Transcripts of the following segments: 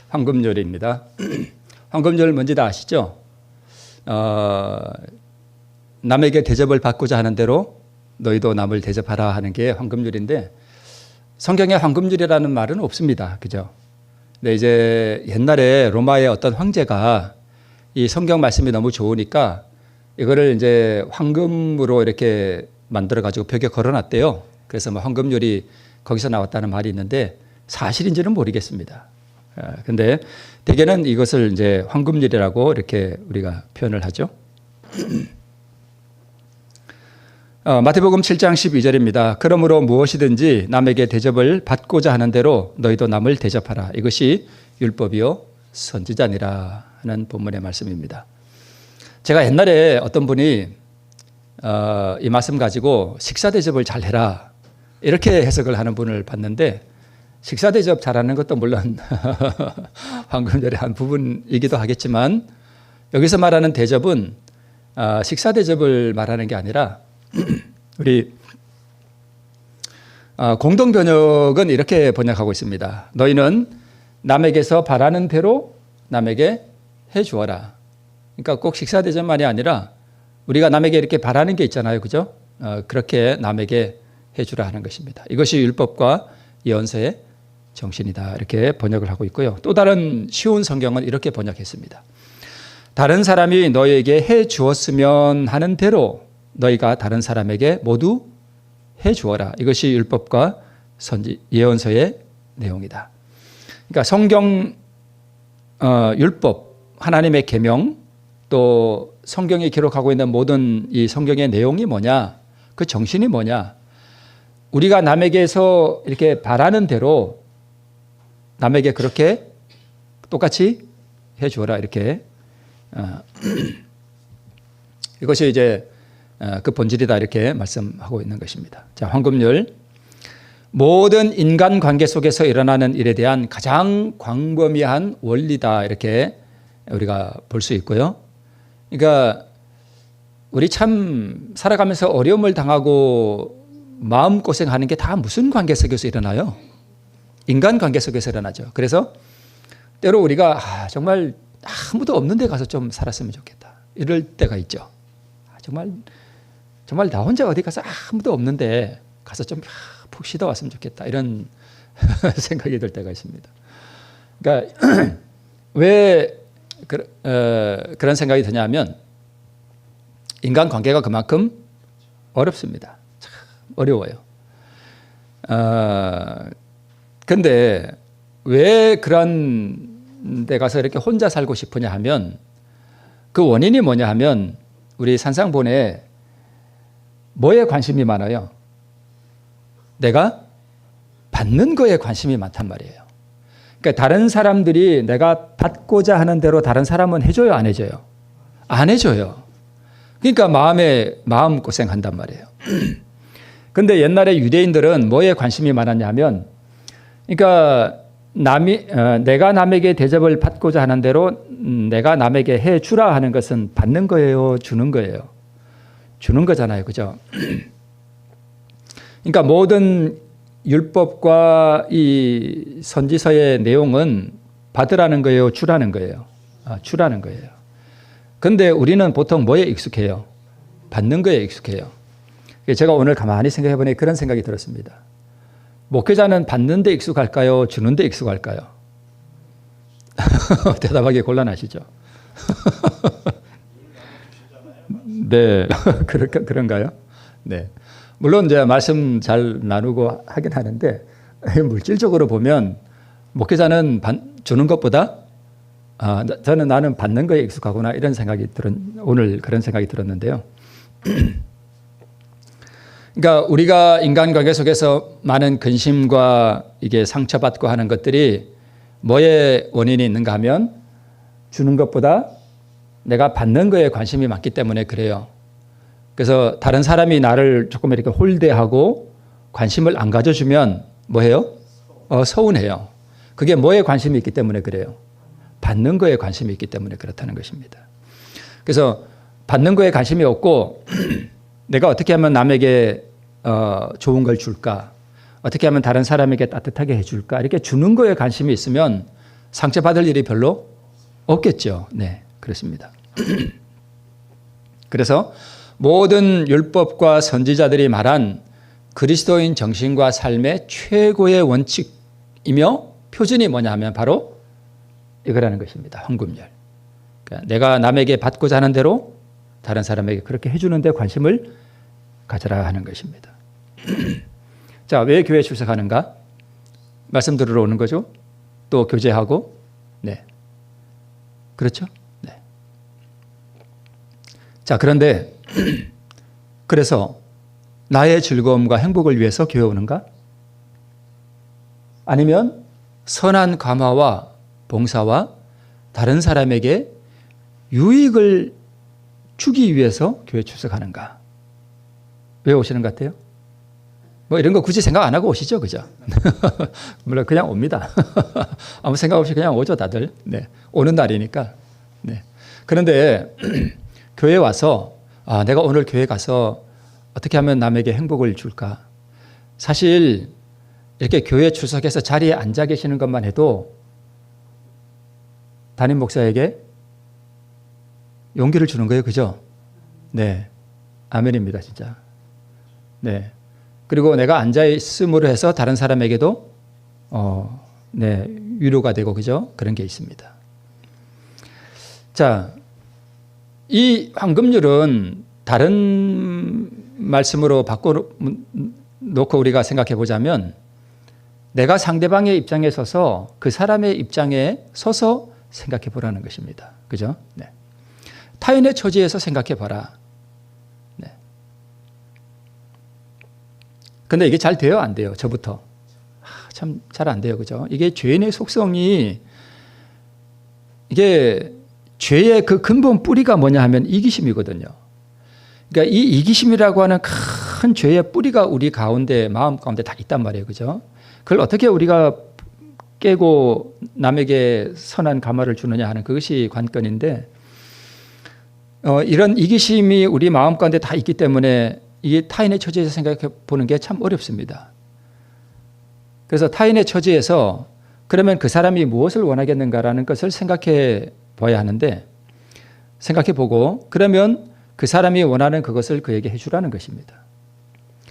황금률입니다. 황금률 뭔지 다 아시죠? 남에게 대접을 받고자 하는 대로 너희도 남을 대접하라 하는 게 황금률인데, 성경에 황금률이라는 말은 없습니다. 그죠? 근데 이제 옛날에 로마의 어떤 황제가 이 성경 말씀이 너무 좋으니까 이거를 이제 황금으로 이렇게 만들어 가지고 벽에 걸어놨대요. 그래서 뭐 황금률이 거기서 나왔다는 말이 있는데 사실인지는 모르겠습니다. 근데 대개는 이것을 이제 황금률이라고 이렇게 우리가 표현을 하죠. 마태복음 7장 12절입니다. 그러므로 무엇이든지 남에게 대접을 받고자 하는 대로 너희도 남을 대접하라. 이것이 율법이요 선지자니라 하는 본문의 말씀입니다. 제가 옛날에 어떤 분이 이 말씀 가지고 식사 대접을 잘 해라 이렇게 해석을 하는 분을 봤는데, 식사 대접 잘하는 것도 물론 황금률의 한 부분이기도 하겠지만, 여기서 말하는 대접은 식사 대접을 말하는 게 아니라 우리 공동 번역은 이렇게 번역하고 있습니다. 너희는 남에게서 바라는 대로 남에게 해 주어라. 그러니까 꼭 식사 대접만이 아니라 우리가 남에게 이렇게 바라는 게 있잖아요. 그죠? 그렇게 남에게 해 주라 하는 것입니다. 이것이 율법과 예언서의 정신이다. 이렇게 번역을 하고 있고요. 또 다른 쉬운 성경은 이렇게 번역했습니다. 다른 사람이 너희에게 해 주었으면 하는 대로 너희가 다른 사람에게 모두 해 주어라. 이것이 율법과 예언서의 내용이다. 그러니까 성경, 율법, 하나님의 계명, 또 성경이 기록하고 있는 모든 이 성경의 내용이 뭐냐, 그 정신이 뭐냐, 우리가 남에게서 이렇게 바라는 대로 남에게 그렇게 똑같이 해 주어라. 이렇게 이것이 이제 그 본질이다 이렇게 말씀하고 있는 것입니다. 자, 황금률. 모든 인간 관계 속에서 일어나는 일에 대한 가장 광범위한 원리다 이렇게 우리가 볼 수 있고요. 그러니까 우리 참 살아가면서 어려움을 당하고 마음고생하는 게 다 무슨 관계 속에서 일어나요? 인간 관계 속에서 일어나죠. 그래서 때로 우리가 정말 아무도 없는 데 가서 좀 살았으면 좋겠다 이럴 때가 있죠. 정말 나 혼자 어디 가서 아무도 없는데 가서 좀 푹 쉬다 왔으면 좋겠다 이런 생각이 들 때가 있습니다. 그러니까 왜 그런 생각이 드냐면, 인간관계가 그만큼 어렵습니다. 참 어려워요. 근데 왜 그런 데 가서 이렇게 혼자 살고 싶으냐 하면, 그 원인이 뭐냐 하면 우리 산상본에 뭐에 관심이 많아요? 내가 받는 거에 관심이 많단 말이에요. 그러니까 다른 사람들이 내가 받고자 하는 대로 다른 사람은 해줘요, 안 해줘요? 안 해줘요. 그러니까 마음 고생한단 말이에요. 근데 옛날에 유대인들은 뭐에 관심이 많았냐면, 그러니까 내가 남에게 대접을 받고자 하는 대로 내가 남에게 해 주라 하는 것은 받는 거예요, 주는 거예요? 주는 거잖아요. 그죠? 그러니까 모든 율법과 이 선지서의 내용은 받으라는 거예요, 주라는 거예요? 주라는 거예요. 근데 우리는 보통 뭐에 익숙해요? 받는 거에 익숙해요. 제가 오늘 가만히 생각해 보니 그런 생각이 들었습니다. 목회자는 받는 데 익숙할까요? 주는 데 익숙할까요? 대답하기 곤란하시죠? 네, 그런가요? 네. 물론 이제 말씀 잘 나누고 하긴 하는데, 물질적으로 보면 목회자는 주는 것보다 나는 받는 거에 익숙하구나 이런 생각이 오늘 그런 생각이 들었는데요. 그러니까 우리가 인간관계 속에서 많은 근심과 이게 상처받고 하는 것들이 뭐에 원인이 있는가 하면, 주는 것보다 내가 받는 거에 관심이 많기 때문에 그래요. 그래서 다른 사람이 나를 조금 이렇게 홀대하고 관심을 안 가져주면 뭐해요? 서운해요. 그게 뭐에 관심이 있기 때문에 그래요? 받는 거에 관심이 있기 때문에 그렇다는 것입니다. 그래서 받는 거에 관심이 없고 내가 어떻게 하면 남에게 좋은 걸 줄까? 어떻게 하면 다른 사람에게 따뜻하게 해줄까? 이렇게 주는 거에 관심이 있으면 상처받을 일이 별로 없겠죠. 네, 그렇습니다. 그래서 모든 율법과 선지자들이 말한 그리스도인 정신과 삶의 최고의 원칙이며 표준이 뭐냐 하면 바로 이거라는 것입니다. 황금률. 그러니까 내가 남에게 받고자 하는 대로 다른 사람에게 그렇게 해주는 데 관심을 가져라 하는 것입니다. 자, 왜 교회에 출석하는가? 말씀 들으러 오는 거죠. 또 교제하고, 네, 그렇죠. 네. 자, 그런데 그래서 나의 즐거움과 행복을 위해서 교회 오는가? 아니면 선한 감화와 봉사와 다른 사람에게 유익을 주기 위해서 교회 출석하는가? 왜 오시는 것 같아요? 뭐 이런 거 굳이 생각 안 하고 오시죠, 그죠? 물론 그냥 옵니다. 아무 생각 없이 그냥 오죠, 다들. 네, 오는 날이니까. 네. 그런데 교회 와서 내가 오늘 교회 가서 어떻게 하면 남에게 행복을 줄까? 사실 이렇게 교회 출석해서 자리에 앉아 계시는 것만 해도 담임 목사에게 용기를 주는 거예요, 그죠? 네, 아멘입니다, 진짜. 네. 그리고 내가 앉아 있음으로 해서 다른 사람에게도 네, 위로가 되고, 그죠? 그런 게 있습니다. 자, 이 황금률은 다른 말씀으로 바꿔놓고 우리가 생각해 보자면 내가 상대방의 입장에 서서 그 사람의 입장에 서서 생각해 보라는 것입니다. 그죠? 네. 타인의 처지에서 생각해 봐라. 네. 근데 이게 잘 돼요? 안 돼요? 저부터. 참 잘 안 돼요. 그죠? 이게 죄인의 속성이 이게 죄의 그 근본 뿌리가 뭐냐 하면 이기심이거든요. 그러니까 이 이기심이라고 하는 큰 죄의 뿌리가 우리 가운데, 마음 가운데 다 있단 말이에요. 그죠? 그걸 어떻게 우리가 깨고 남에게 선한 감화를 주느냐 하는 그것이 관건인데, 이런 이기심이 우리 마음 가운데 다 있기 때문에 이 타인의 처지에서 생각해 보는 게 참 어렵습니다. 그래서 타인의 처지에서 그러면 그 사람이 무엇을 원하겠는가라는 것을 생각해 봐야 하는데, 생각해 보고 그러면 그 사람이 원하는 그것을 그에게 해주라는 것입니다.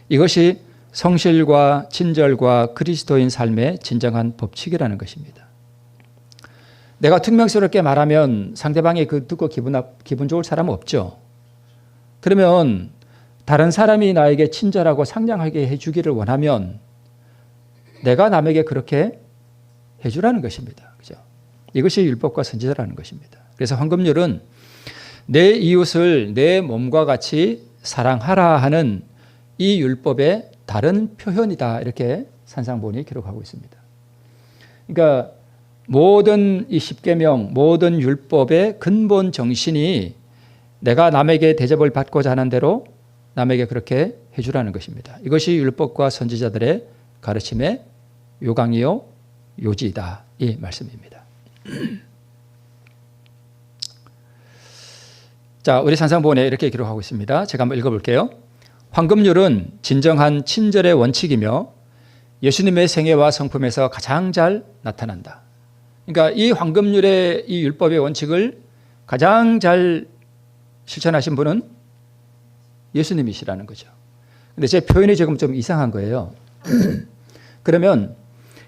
이것이 성실과 친절과 그리스도인 삶의 진정한 법칙이라는 것입니다. 내가 퉁명스럽게 말하면 상대방이 그 듣고 기분 좋을 사람은 없죠. 그러면 다른 사람이 나에게 친절하고 상냥하게 해주기를 원하면 내가 남에게 그렇게 해주라는 것입니다. 그죠? 이것이 율법과 선지자라는 것입니다. 그래서 황금률은 내 이웃을 내 몸과 같이 사랑하라 하는 이 율법의 다른 표현이다. 이렇게 산상본이 기록하고 있습니다. 그러니까 모든 이 십계명, 모든 율법의 근본 정신이 내가 남에게 대접을 받고자 하는 대로 남에게 그렇게 해주라는 것입니다. 이것이 율법과 선지자들의 가르침의 요강이요 요지이다. 이 말씀입니다. 자, 우리 산상본에 이렇게 기록하고 있습니다. 제가 한번 읽어볼게요. 황금률은 진정한 친절의 원칙이며 예수님의 생애와 성품에서 가장 잘 나타난다. 그러니까 이 황금률의 이 율법의 원칙을 가장 잘 실천하신 분은 예수님이시라는 거죠. 근데 제 표현이 조금 좀 이상한 거예요. 그러면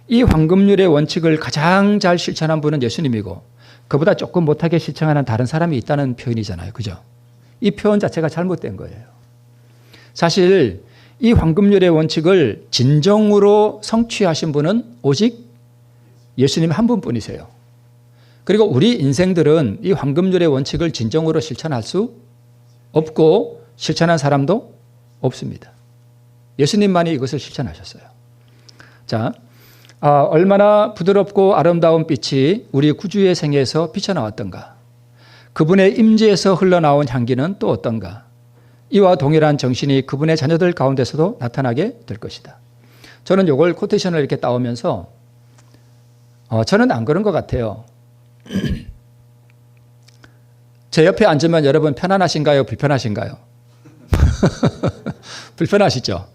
이 황금률의 원칙을 가장 잘 실천한 분은 예수님이고 그보다 조금 못하게 실천하는 다른 사람이 있다는 표현이잖아요. 그죠? 이 표현 자체가 잘못된 거예요. 사실 이 황금률의 원칙을 진정으로 성취하신 분은 오직 예수님 한 분뿐이세요. 그리고 우리 인생들은 이 황금률의 원칙을 진정으로 실천할 수 없고 실천한 사람도 없습니다. 예수님만이 이것을 실천하셨어요. 자, 얼마나 부드럽고 아름다운 빛이 우리 구주의 생애에서 비쳐나왔던가. 그분의 임재에서 흘러나온 향기는 또 어떤가. 이와 동일한 정신이 그분의 자녀들 가운데서도 나타나게 될 것이다. 저는 이걸 코테이션을 이렇게 따오면서 저는 안 그런 것 같아요. 제 옆에 앉으면 여러분 편안하신가요? 불편하신가요? 불편하시죠?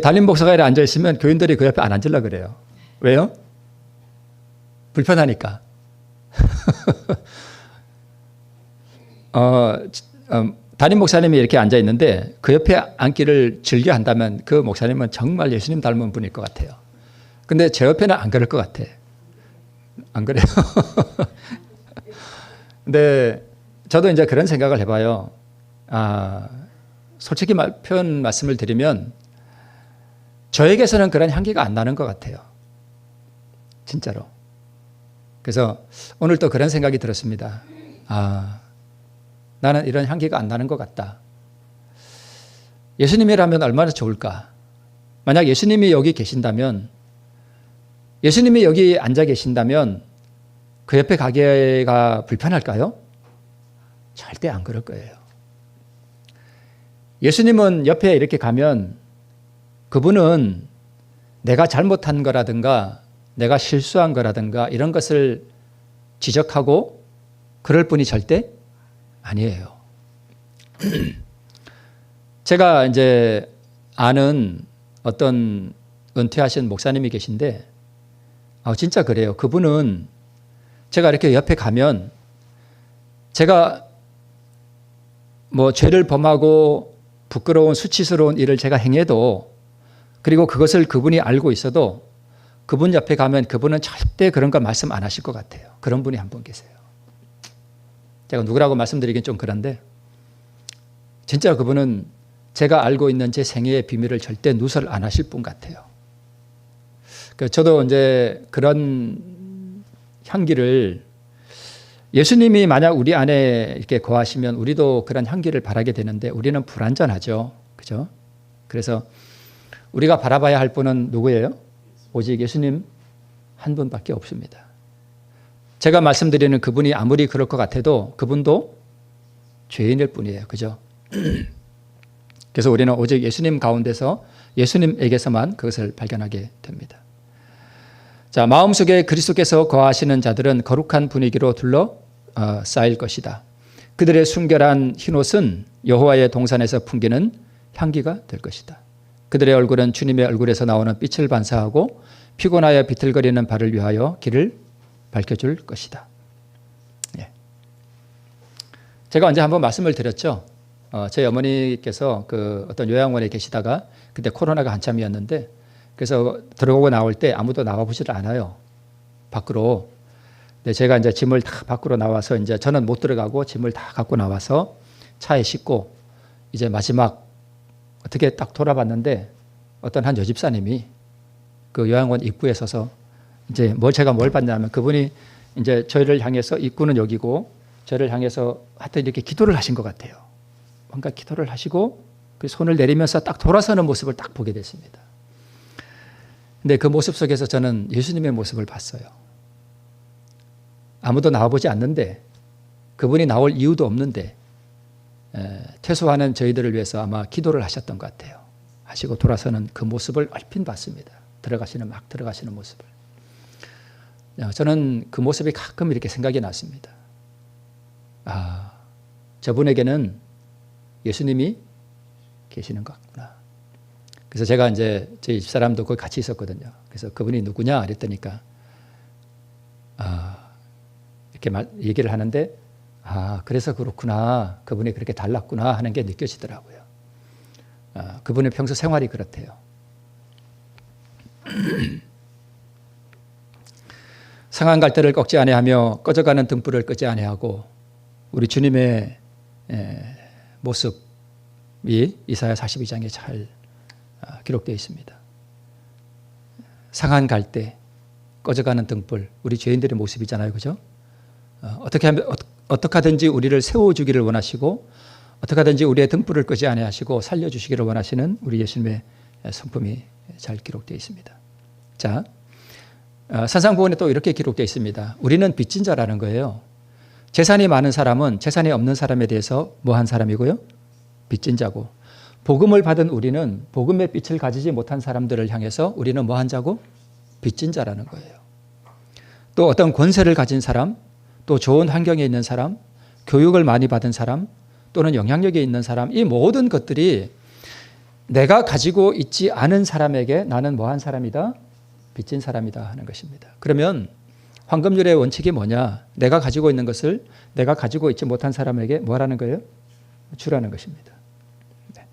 담임 목사가 앉아있으면 교인들이 그 옆에 안 앉으려고 그래요. 왜요? 불편하니까. 담임 목사님이 이렇게 앉아 있는데 그 옆에 앉기를 즐겨 한다면 그 목사님은 정말 예수님 닮은 분일 것 같아요. 근데 제 옆에는 안 그럴 것 같아. 안 그래요? 근데 저도 이제 그런 생각을 해봐요. 솔직히 표현 말씀을 드리면 저에게서는 그런 향기가 안 나는 것 같아요. 진짜로. 그래서 오늘 또 그런 생각이 들었습니다. 나는 이런 향기가 안 나는 것 같다. 예수님이라면 얼마나 좋을까? 만약 예수님이 여기 계신다면, 예수님이 여기 앉아 계신다면 그 옆에 가게가 불편할까요? 절대 안 그럴 거예요. 예수님은 옆에 이렇게 가면 그분은 내가 잘못한 거라든가 내가 실수한 거라든가 이런 것을 지적하고 그럴 분이 절대 아니에요. 제가 이제 아는 어떤 은퇴하신 목사님이 계신데 진짜 그래요. 그분은 제가 이렇게 옆에 가면 제가 뭐 죄를 범하고 부끄러운 수치스러운 일을 제가 행해도 그리고 그것을 그분이 알고 있어도 그분 옆에 가면 그분은 절대 그런 거 말씀 안 하실 것 같아요. 그런 분이 한 분 계세요. 제가 누구라고 말씀드리긴 좀 그런데 진짜 그분은 제가 알고 있는 제 생애의 비밀을 절대 누설 안 하실 분 같아요. 저도 이제 그런 향기를 예수님이 만약 우리 안에 이렇게 거하시면 우리도 그런 향기를 바라게 되는데 우리는 불완전하죠. 그죠? 그래서 우리가 바라봐야 할 분은 누구예요? 오직 예수님 한 분밖에 없습니다. 제가 말씀드리는 그분이 아무리 그럴 것 같아도 그분도 죄인일 뿐이에요. 그죠? 그래서 우리는 오직 예수님 가운데서 예수님에게서만 그것을 발견하게 됩니다. 자, 마음속에 그리스도께서 거하시는 자들은 거룩한 분위기로 쌓일 것이다. 그들의 순결한 흰옷은 여호와의 동산에서 풍기는 향기가 될 것이다. 그들의 얼굴은 주님의 얼굴에서 나오는 빛을 반사하고 피곤하여 비틀거리는 발을 위하여 길을 밝혀줄 것이다. 예. 제가 언제 한번 말씀을 드렸죠. 저희 어머니께서 그 어떤 요양원에 계시다가 그때 코로나가 한참이었는데 그래서 들어오고 나올 때 아무도 나와보지를 않아요. 밖으로. 근데 제가 이제 짐을 다 밖으로 나와서 이제 저는 못 들어가고 짐을 다 갖고 나와서 차에 싣고 이제 마지막 어떻게 딱 돌아봤는데 어떤 한 여집사님이 그 요양원 입구에 서서 이제 제가 뭘 봤냐면 그분이 이제 저희를 향해서 입구는 여기고 저를 향해서 하여튼 이렇게 기도를 하신 것 같아요. 뭔가 기도를 하시고 그 손을 내리면서 딱 돌아서는 모습을 딱 보게 됐습니다. 근데 그 모습 속에서 저는 예수님의 모습을 봤어요. 아무도 나와보지 않는데 그분이 나올 이유도 없는데 퇴소하는 저희들을 위해서 아마 기도를 하셨던 것 같아요. 하시고 돌아서는 그 모습을 얼핏 봤습니다. 막 들어가시는 모습을. 저는 그 모습이 가끔 이렇게 생각이 났습니다. 저분에게는 예수님이 계시는 것 같구나. 그래서 제가 이제 저희 집사람도 거기 같이 있었거든요. 그래서 그분이 누구냐 그랬더니까 이렇게 얘기를 하는데 그래서 그렇구나. 그분이 그렇게 달랐구나 하는 게 느껴지더라고요. 그분의 평소 생활이 그렇대요. 상한 갈대를 꺾지 아니하며 꺼져가는 등불을 끄지 아니하고 우리 주님의 모습이 이사야 42장에 잘 기록되어 있습니다. 상한 갈대, 꺼져가는 등불, 우리 죄인들의 모습이잖아요. 그죠? 어떻게 하든지 우리를 세워주기를 원하시고 어떻게 하든지 우리의 등불을 끄지 아니하시고 살려주시기를 원하시는 우리 예수님의 성품이 잘 기록되어 있습니다. 자, 산상보훈에 또 이렇게 기록되어 있습니다. 우리는 빚진 자라는 거예요. 재산이 많은 사람은 재산이 없는 사람에 대해서 뭐한 사람이고요? 빚진 자고, 복음을 받은 우리는 복음의 빛을 가지지 못한 사람들을 향해서 우리는 뭐한 자고? 빚진 자라는 거예요. 또 어떤 권세를 가진 사람, 또 좋은 환경에 있는 사람, 교육을 많이 받은 사람, 또는 영향력에 있는 사람, 이 모든 것들이 내가 가지고 있지 않은 사람에게 나는 뭐한 사람이다? 빚진 사람이다 하는 것입니다. 그러면 황금률의 원칙이 뭐냐? 내가 가지고 있는 것을 내가 가지고 있지 못한 사람에게 뭐 하라는 거예요? 주라는 것입니다. 네.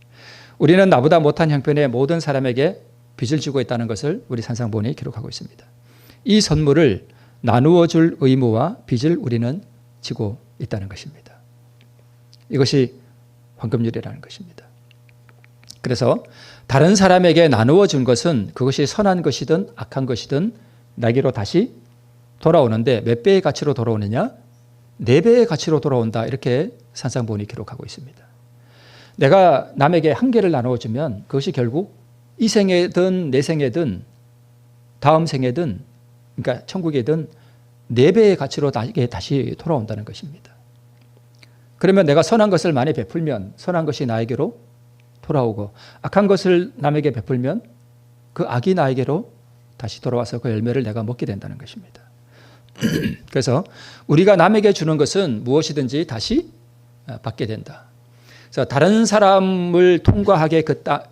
우리는 나보다 못한 형편의 모든 사람에게 빚을 지고 있다는 것을 우리 산상본이 기록하고 있습니다. 이 선물을 나누어 줄 의무와 빚을 우리는 지고 있다는 것입니다. 이것이 황금률이라는 것입니다. 그래서 다른 사람에게 나누어 준 것은 그것이 선한 것이든 악한 것이든 나에게로 다시 돌아오는데 몇 배의 가치로 돌아오느냐? 4배의 가치로 돌아온다. 이렇게 산상본이 기록하고 있습니다. 내가 남에게 한 개를 나누어 주면 그것이 결국 이 생에든 내 생에든 다음 생에든 그러니까 천국에든 4배의 가치로 다시 돌아온다는 것입니다. 그러면 내가 선한 것을 많이 베풀면 선한 것이 나에게로 돌아오고 악한 것을 남에게 베풀면 그 악이 나에게로 다시 돌아와서 그 열매를 내가 먹게 된다는 것입니다. 그래서 우리가 남에게 주는 것은 무엇이든지 다시 받게 된다. 그래서 다른 사람을 통과하게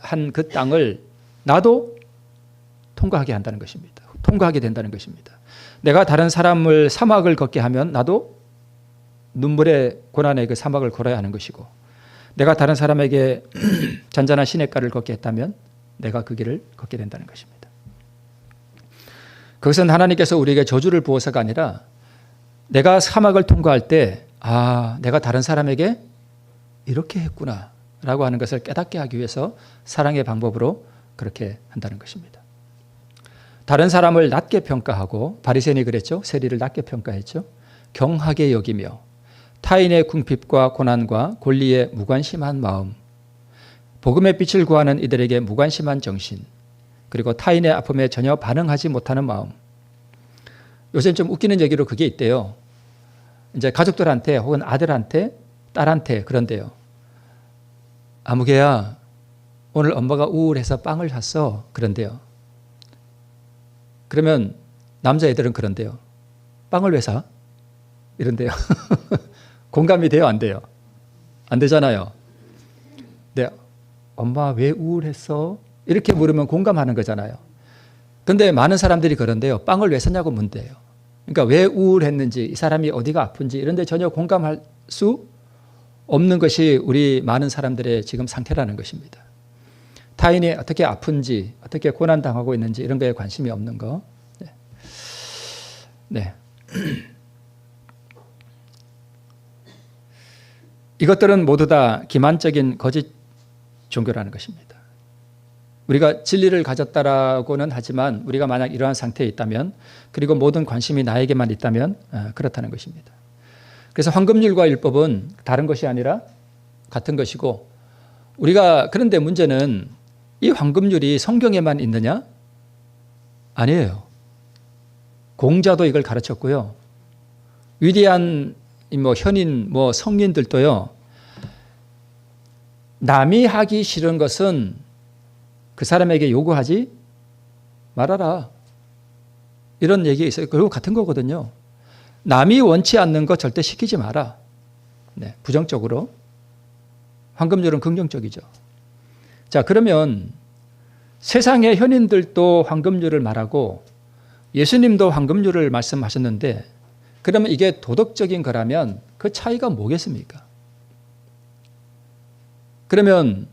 한 그 땅을 나도 통과하게 한다는 것입니다. 통과하게 된다는 것입니다. 내가 다른 사람을 사막을 걷게 하면 나도 눈물의 고난의 그 사막을 걸어야 하는 것이고 내가 다른 사람에게 잔잔한 시냇가를 걷게 했다면 내가 그 길을 걷게 된다는 것입니다. 그것은 하나님께서 우리에게 저주를 부어서가 아니라 내가 사막을 통과할 때 내가 다른 사람에게 이렇게 했구나 라고 하는 것을 깨닫게 하기 위해서 사랑의 방법으로 그렇게 한다는 것입니다. 다른 사람을 낮게 평가하고 바리새인이 그랬죠. 세리를 낮게 평가했죠. 경하게 여기며 타인의 궁핍과 고난과 권리에 무관심한 마음, 복음의 빛을 구하는 이들에게 무관심한 정신, 그리고 타인의 아픔에 전혀 반응하지 못하는 마음. 요즘 좀 웃기는 얘기로 그게 있대요. 이제 가족들한테 혹은 아들한테 딸한테 그런데요. 아무개야 오늘 엄마가 우울해서 빵을 샀어. 그런데요. 그러면 남자애들은 그런데요. 빵을 왜 사? 이런데요. 공감이 돼요? 안 돼요? 안 되잖아요. 네, 엄마 왜 우울했어? 이렇게 물으면 공감하는 거잖아요. 그런데 많은 사람들이 그런데요. 빵을 왜 샀냐고 묻대요. 그러니까 왜 우울했는지 이 사람이 어디가 아픈지 이런 데 전혀 공감할 수 없는 것이 우리 많은 사람들의 지금 상태라는 것입니다. 타인이 어떻게 아픈지 어떻게 고난당하고 있는지 이런 거에 관심이 없는 거. 네. 이것들은 모두 다 기만적인 거짓 종교라는 것입니다. 우리가 진리를 가졌다라고는 하지만 우리가 만약 이러한 상태에 있다면 그리고 모든 관심이 나에게만 있다면 그렇다는 것입니다. 그래서 황금률과 율법은 다른 것이 아니라 같은 것이고 우리가 그런데 문제는 이 황금률이 성경에만 있느냐? 아니에요. 공자도 이걸 가르쳤고요. 위대한 현인 성인들도요. 남이 하기 싫은 것은 그 사람에게 요구하지 말아라. 이런 얘기가 있어요. 결국 같은 거거든요. 남이 원치 않는 거 절대 시키지 마라. 네, 부정적으로. 황금률은 긍정적이죠. 자, 그러면 세상의 현인들도 황금률을 말하고 예수님도 황금률을 말씀하셨는데 그러면 이게 도덕적인 거라면 그 차이가 뭐겠습니까? 그러면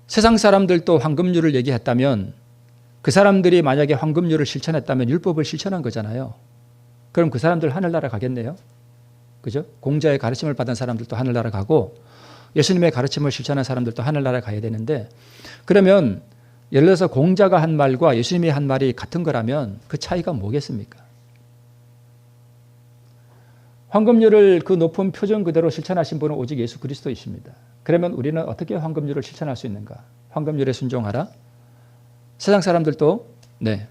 세상 사람들도 황금률을 얘기했다면 그 사람들이 만약에 황금률을 실천했다면 율법을 실천한 거잖아요. 그럼 그 사람들 하늘나라 가겠네요. 그죠? 공자의 가르침을 받은 사람들도 하늘나라 가고 예수님의 가르침을 실천한 사람들도 하늘나라 가야 되는데 그러면 예를 들어서 공자가 한 말과 예수님이 한 말이 같은 거라면 그 차이가 뭐겠습니까? 황금률을 그 높은 표준 그대로 실천하신 분은 오직 예수 그리스도이십니다. 그러면 우리는 어떻게 황금률을 실천할 수 있는가? 황금률에 순종하라. 세상 사람들도 네.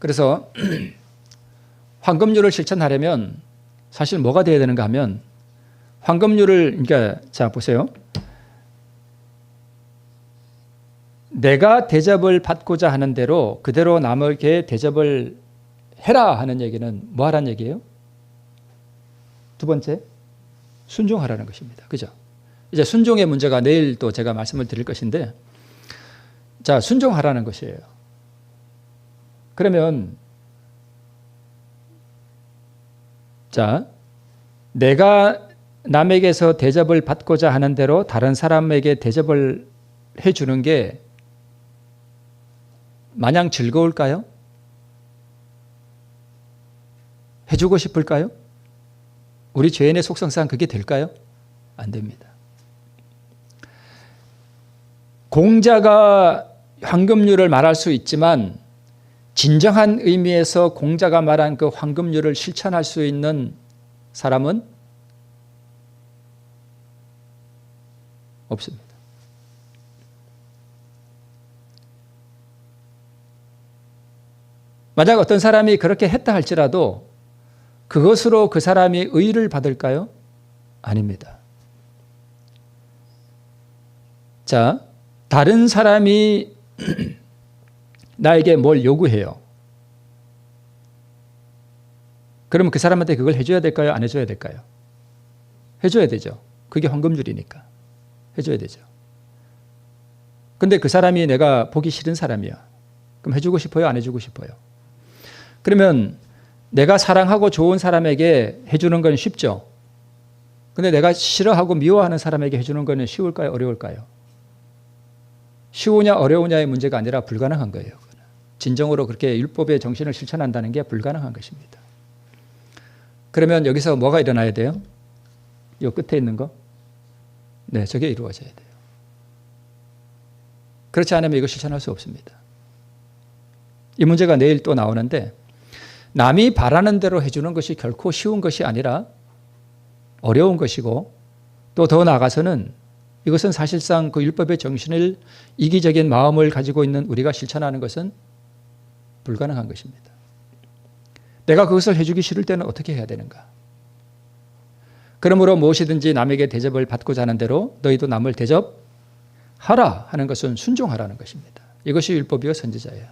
그래서 황금률을 실천하려면 사실 뭐가 돼야 되는가 하면 황금률을 그러니까 자 보세요. 내가 대접을 받고자 하는 대로 그대로 남에게 대접을 해라 하는 얘기는 뭐 하라는 얘기예요? 두 번째, 순종하라는 것입니다. 그죠? 이제 순종의 문제가 내일 또 제가 말씀을 드릴 것인데, 자, 순종하라는 것이에요. 그러면 자, 내가 남에게서 대접을 받고자 하는 대로 다른 사람에게 대접을 해주는 게 마냥 즐거울까요? 해주고 싶을까요? 우리 죄인의 속성상 그게 될까요? 안 됩니다. 공자가 황금률을 말할 수 있지만 진정한 의미에서 공자가 말한 그 황금률을 실천할 수 있는 사람은 없습니다. 만약 어떤 사람이 그렇게 했다 할지라도 그것으로 그 사람이 의를 받을까요? 아닙니다. 자, 다른 사람이 나에게 뭘 요구해요. 그러면 그 사람한테 그걸 해줘야 될까요? 안 해줘야 될까요? 해줘야 되죠. 그게 황금률이니까. 해줘야 되죠. 근데 그 사람이 내가 보기 싫은 사람이야. 그럼 해주고 싶어요? 안 해주고 싶어요? 그러면 내가 사랑하고 좋은 사람에게 해주는 건 쉽죠. 근데 내가 싫어하고 미워하는 사람에게 해주는 건 쉬울까요? 어려울까요? 쉬우냐 어려우냐의 문제가 아니라 불가능한 거예요. 진정으로 그렇게 율법의 정신을 실천한다는 게 불가능한 것입니다. 그러면 여기서 뭐가 일어나야 돼요? 이 끝에 있는 거? 네, 저게 이루어져야 돼요. 그렇지 않으면 이거 실천할 수 없습니다. 이 문제가 내일 또 나오는데 남이 바라는 대로 해주는 것이 결코 쉬운 것이 아니라 어려운 것이고 또 더 나아가서는 이것은 사실상 그 율법의 정신을 이기적인 마음을 가지고 있는 우리가 실천하는 것은 불가능한 것입니다. 내가 그것을 해주기 싫을 때는 어떻게 해야 되는가? 그러므로 무엇이든지 남에게 대접을 받고자 하는 대로 너희도 남을 대접하라 하는 것은 순종하라는 것입니다. 이것이 율법이요 선지자예요.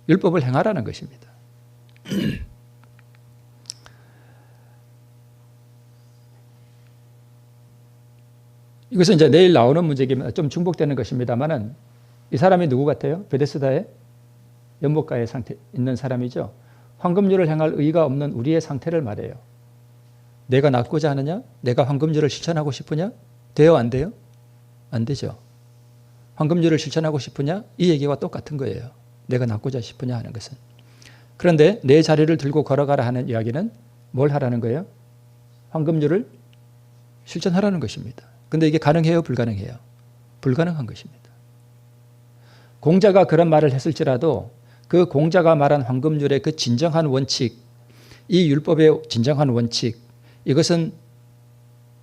율법을 행하라는 것입니다. 이것은 이제 내일 나오는 문제이기만 좀 중복되는 것입니다만은 이 사람이 누구 같아요? 베데스다의 연못가에 있는 사람이죠. 황금률을 행할 의의가 없는 우리의 상태를 말해요. 내가 낫고자 하느냐? 내가 황금률을 실천하고 싶으냐? 돼요? 안 돼요? 안 되죠. 황금률을 실천하고 싶으냐? 이 얘기와 똑같은 거예요. 내가 낫고자 싶으냐 하는 것은. 그런데 내 자리를 들고 걸어가라 하는 이야기는 뭘 하라는 거예요? 황금률을 실천하라는 것입니다. 그런데 이게 가능해요? 불가능해요? 불가능한 것입니다. 공자가 그런 말을 했을지라도 그 공자가 말한 황금률의 그 진정한 원칙, 이 율법의 진정한 원칙, 이것은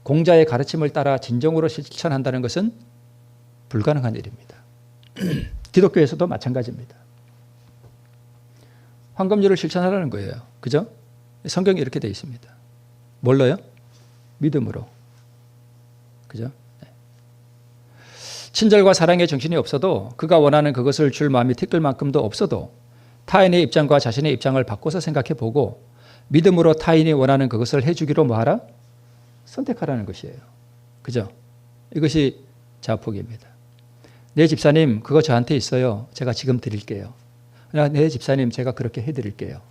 공자의 가르침을 따라 진정으로 실천한다는 것은 불가능한 일입니다. 기독교에서도 마찬가지입니다. 황금률을 실천하라는 거예요. 그죠? 성경에 이렇게 되어 있습니다. 뭘로요? 믿음으로. 그죠? 네. 친절과 사랑의 정신이 없어도 그가 원하는 그것을 줄 마음이 티끌 만큼도 없어도 타인의 입장과 자신의 입장을 바꿔서 생각해 보고 믿음으로 타인이 원하는 그것을 해주기로 뭐하라? 선택하라는 것이에요. 그죠? 이것이 자폭입니다. 네 집사님 그거 저한테 있어요. 제가 지금 드릴게요. 네 집사님 제가 그렇게 해드릴게요.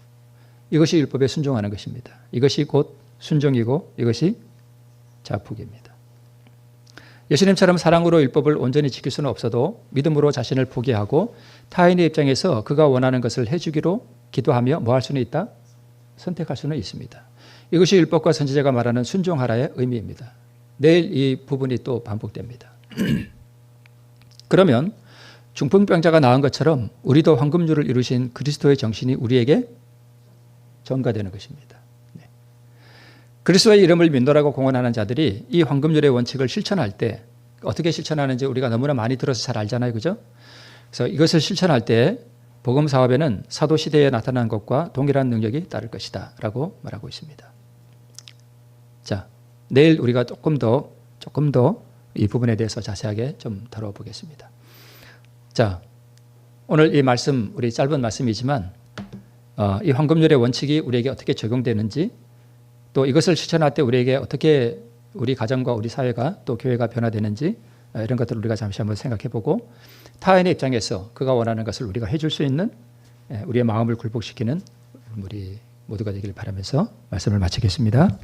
이것이 율법에 순종하는 것입니다. 이것이 곧 순종이고 이것이 자폭입니다. 예수님처럼 사랑으로 율법을 온전히 지킬 수는 없어도 믿음으로 자신을 포기하고 타인의 입장에서 그가 원하는 것을 해주기로 기도하며 뭐 할 수는 있다? 선택할 수는 있습니다. 이것이 율법과 선지자가 말하는 순종하라의 의미입니다. 내일 이 부분이 또 반복됩니다. 그러면 중풍병자가 나은 것처럼 우리도 황금률을 이루신 그리스도의 정신이 우리에게 전가되는 것입니다. 네. 그리스도의 이름을 믿노라고 공언하는 자들이 이 황금률의 원칙을 실천할 때 어떻게 실천하는지 우리가 너무나 많이 들어서 잘 알잖아요. 그죠? 그래서 이것을 실천할 때 복음 사업에는 사도 시대에 나타난 것과 동일한 능력이 따를 것이다 라고 말하고 있습니다. 자, 내일 우리가 조금 더 이 부분에 대해서 자세하게 좀 다뤄보겠습니다. 자, 오늘 이 말씀, 우리 짧은 말씀이지만 이 황금률의 원칙이 우리에게 어떻게 적용되는지 또 이것을 실천할 때 우리에게 어떻게 우리 가정과 우리 사회가 또 교회가 변화되는지 이런 것들을 우리가 잠시 한번 생각해보고 타인의 입장에서 그가 원하는 것을 우리가 해줄 수 있는 우리의 마음을 굴복시키는 우리 모두가 되길 바라면서 말씀을 마치겠습니다.